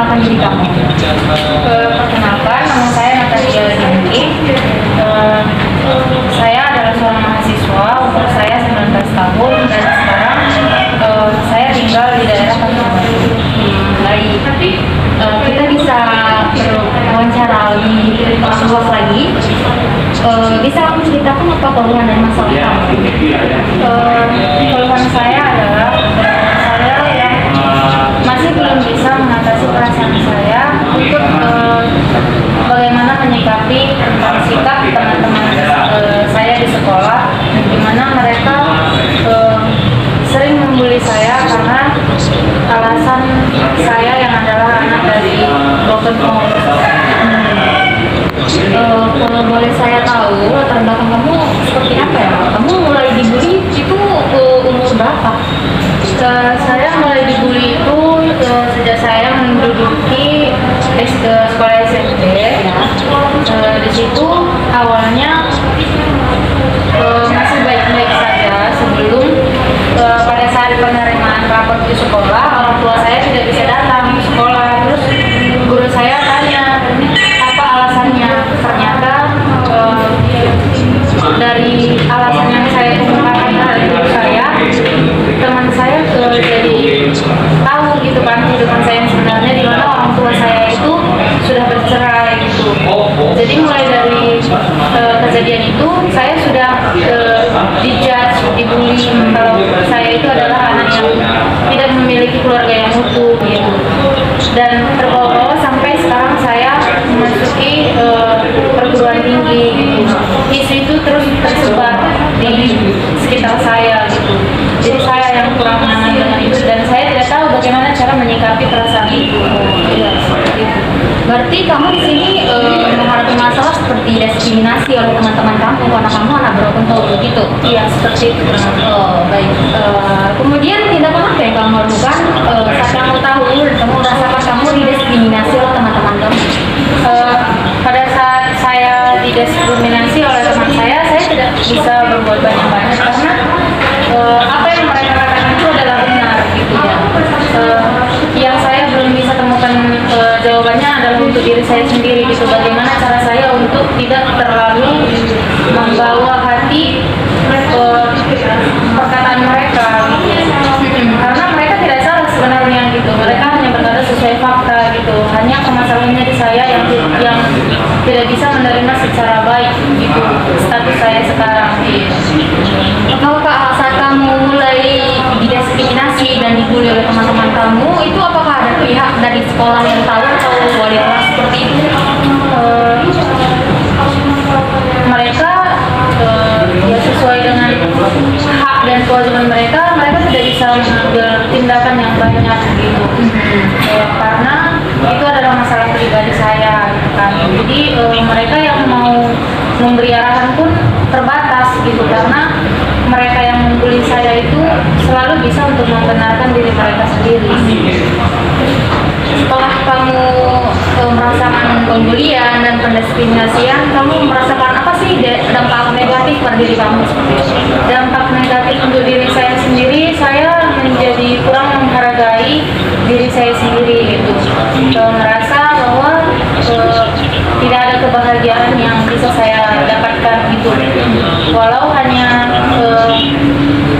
memperkenalkan diri kamu. Perkenalkan, nama saya Natasha Dinki. Saya adalah seorang mahasiswa, umur saya 19 tahun dan sekarang saya tinggal di daerah Tanjung. Baik, tapi kita bisa wawancara lebih luas lagi. Bisa kamu ceritakan apa keluhan dan masalah kamu? Keluhan saya adalah saya yang masih belum bisa mengatasi perasaan saya untuk bagaimana menyikapi tentang sikap teman-teman saya di sekolah, di mana mereka sering membuli saya karena alasan saya yang adalah anak dari broken home. Kalau boleh saya tahu, latar belakang kamu seperti apa ya? Kamu mulai dibully itu umur berapa? Saya mulai dibully itu sejak saya menduduki sekolah SMP. Di situ awalnya masih baik-baik saja sebelum pada saat penerimaan rapor di sekolah, orang tua saya tidak bisa datang ke sekolah. Terus guru saya tanya apa alasannya. Ternyata dari alasan yang saya kemukakan dari guru saya, teman saya jadi tahu gitu kan kehidupan saya yang sebenarnya, di mana orang tua saya itu sudah bercerai gitu. Jadi mulai dari kejadian itu saya sudah dijudge, dibully kalau saya itu adalah anak yang tidak memiliki keluarga yang utuh gitu. Dan terbawa-bawa sampai sekarang saya memasuki perguruan tinggi gitu. Isu itu terus tersebar di sekitar saya gitu. Jadi saya yang kurang nyaman dengan itu dan saya tidak tahu bagaimana cara menyikapi perasaan itu. Berarti kamu di sini menghadapi masalah seperti diskriminasi oleh teman-teman kamu karena kamu anak broken home begitu? Iya, seperti itu. Oh, baik. Kemudian tindakan apa yang kamu lakukan saat kamu tahu dan kamu merasakan kamu didiskriminasi oleh teman-teman kamu? Pada saat saya didiskriminasi oleh teman saya tidak bisa berbuat banyak-banyak karena apa yang mereka katakan itu adalah benar gitu ya. Yang saya belum bisa temukan jawabannya adalah untuk diri saya sendiri gitu. Bagaimana cara saya untuk tidak terlalu membawa hati perkataan mereka gitu. Karena mereka tidak salah sebenarnya gitu. Mereka hanya berkata sesuai fakta gitu. Hanya permasalahannya di saya yang tidak bisa menerima secara baik gitu status saya sekarang gitu. Apakah saat kamu mulai didiskriminasi dan dibully oleh teman-teman kamu, itu apakah ada pihak dari sekolah yang tahu atau wali kelas seperti itu? Mereka ya sesuai dengan hak dan kewajiban mereka tidak bisa mengambil tindakan yang banyak gitu. Karena itu adalah masalah pribadi saya gitu kan. Jadi mereka yang mau memberi arahan pun terbatas gitu karena mereka yang membuli saya itu selalu bisa untuk membenarkan diri mereka sendiri. Setelah kamu merasakan pembulian dan pendiskriminasian, kamu merasakan apa sih dampak negatif pada diri kamu? Dampak negatif untuk diri saya sendiri, saya menjadi kurang menghargai diri saya sendiri gitu. Merasa bahwa tidak ada kebahagiaan yang bisa saya dapatkan gitu. Walau hanya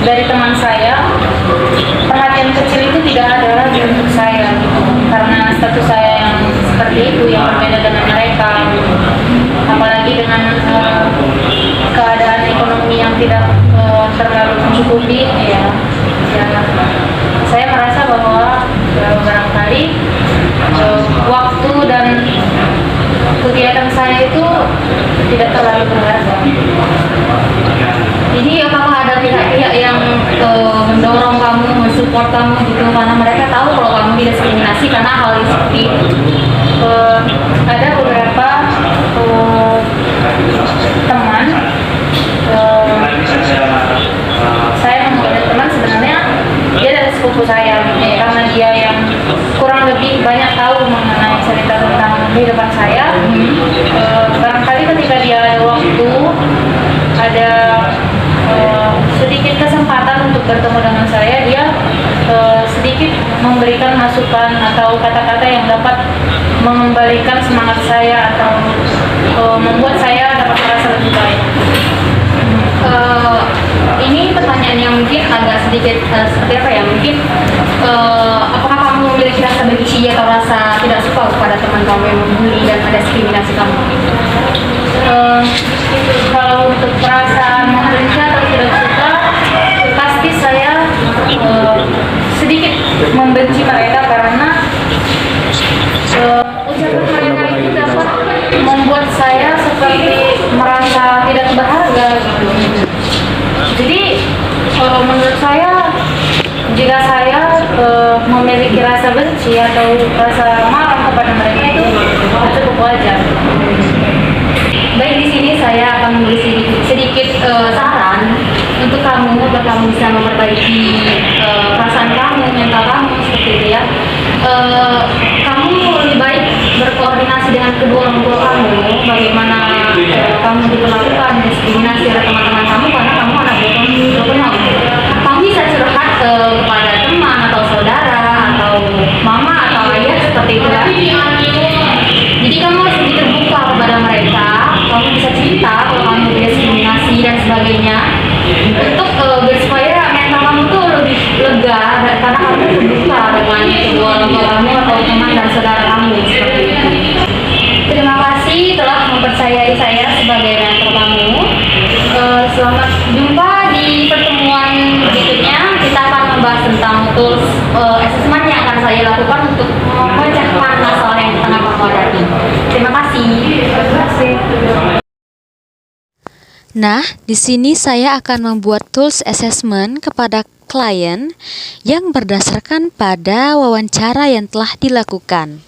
dari teman saya, perhatian kecil itu tidak ada lagi untuk saya gitu. Karena status saya yang seperti itu, yang berbeda dengan mereka gitu. Apalagi dengan keadaan ekonomi yang tidak terlalu mencukupi ya saya merasa bahwa barangkali waktu dan kegiatan saya itu tidak terlalu berharga. Jadi apakah ada pihak-pihak yang mendorong kamu, mensupport kamu gitu karena mereka tahu kalau kamu didiskriminasi karena hal yang seperti itu? Ada beberapa teman, saya mempunyai teman sebenarnya dia dari sepupu saya gitu ya, karena dia yang kurang lebih banyak tahu mengenai cerita tentang kehidupan saya. Barangkali ketika dia ada waktu, ada sedikit kesempatan untuk bertemu dengan saya, dia sedikit memberikan masukan atau kata-kata yang dapat mengembalikan semangat saya atau membuat saya dapat merasa lebih baik. Ini pertanyaan yang mungkin agak sedikit seperti apa ya? Mungkin apakah kamu memiliki rasa benci atau rasa tidak suka kepada teman kamu yang membuli dan ada diskriminasi kamu? Kalau untuk perasaan membenci atau tidak suka, pasti saya sedikit membenci mereka karena ucapan mereka itu dapat membuat saya seperti merasa tidak berharga gitu. Jadi menurut saya, jika saya memiliki rasa benci atau rasa marah kepada mereka itu cukup wajar. Baik, di sini saya akan memberi sedikit saran untuk kamu agar kamu bisa memperbaiki perasaan kamu, mental kamu seperti itu ya. Kamu lebih baik berkoordinasi dengan kedua orang tua kamu, bagaimana kamu diperlakukan diskriminasi oleh teman-teman kamu karena kamu anak broken home. Kamu bisa curhat kepada teman atau saudara atau mama atau ayah seperti itu ya. Jadi kamu harus lebih terbuka kepada mereka. Kamu bisa cerita kalau kamu diskriminasi dan sebagainya untuk supaya mental kamu tuh lebih lega karena kamu terbuka dengan kedua orang tua kamu atau teman dan saudara kamu seperti itu. Terima kasih telah mempercayai saya sebagai mentor kamu. Selamat jumpa di pertemuan berikutnya. Kita akan membahas tentang tools assessment yang akan saya lakukan untuk memecahkan masalah yang tengah kamu hadapi. Terima kasih. Terima kasih. Nah, di sini saya akan membuat tools assessment kepada klien yang berdasarkan pada wawancara yang telah dilakukan.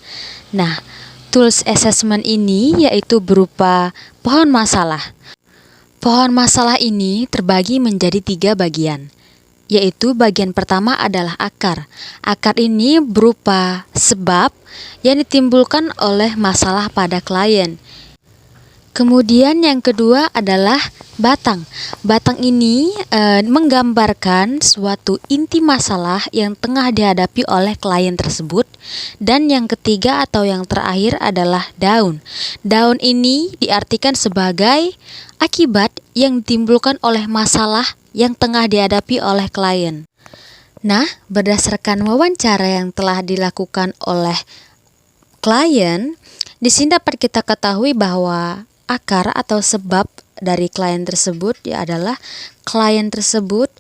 Nah, tools assessment ini yaitu berupa pohon masalah. Pohon masalah ini terbagi menjadi 3 bagian, yaitu bagian pertama adalah akar. Akar ini berupa sebab yang ditimbulkan oleh masalah pada klien. Kemudian yang kedua adalah batang. Batang ini menggambarkan suatu inti masalah yang tengah dihadapi oleh klien tersebut. Dan yang ketiga atau yang terakhir adalah daun. Daun ini diartikan sebagai akibat yang ditimbulkan oleh masalah yang tengah dihadapi oleh klien. Nah, berdasarkan wawancara yang telah dilakukan oleh klien, di sini dapat kita ketahui bahwa akar atau sebab dari klien tersebut adalah klien tersebut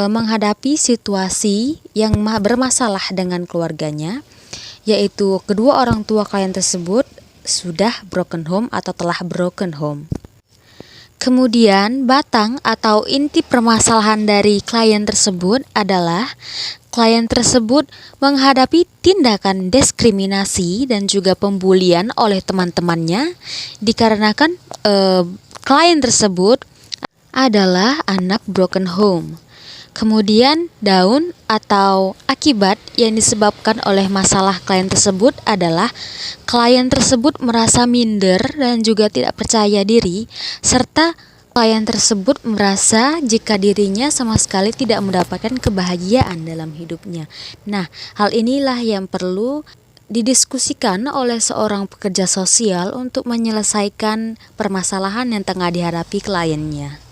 menghadapi situasi yang bermasalah dengan keluarganya, yaitu kedua orang tua klien tersebut sudah broken home atau telah broken home. Kemudian batang atau inti permasalahan dari klien tersebut adalah klien tersebut menghadapi tindakan diskriminasi dan juga pembulian oleh teman-temannya dikarenakan klien tersebut adalah anak broken home. Kemudian daun atau akibat yang disebabkan oleh masalah klien tersebut adalah klien tersebut merasa minder dan juga tidak percaya diri, serta klien tersebut merasa jika dirinya sama sekali tidak mendapatkan kebahagiaan dalam hidupnya. Nah, hal inilah yang perlu didiskusikan oleh seorang pekerja sosial untuk menyelesaikan permasalahan yang tengah dihadapi kliennya.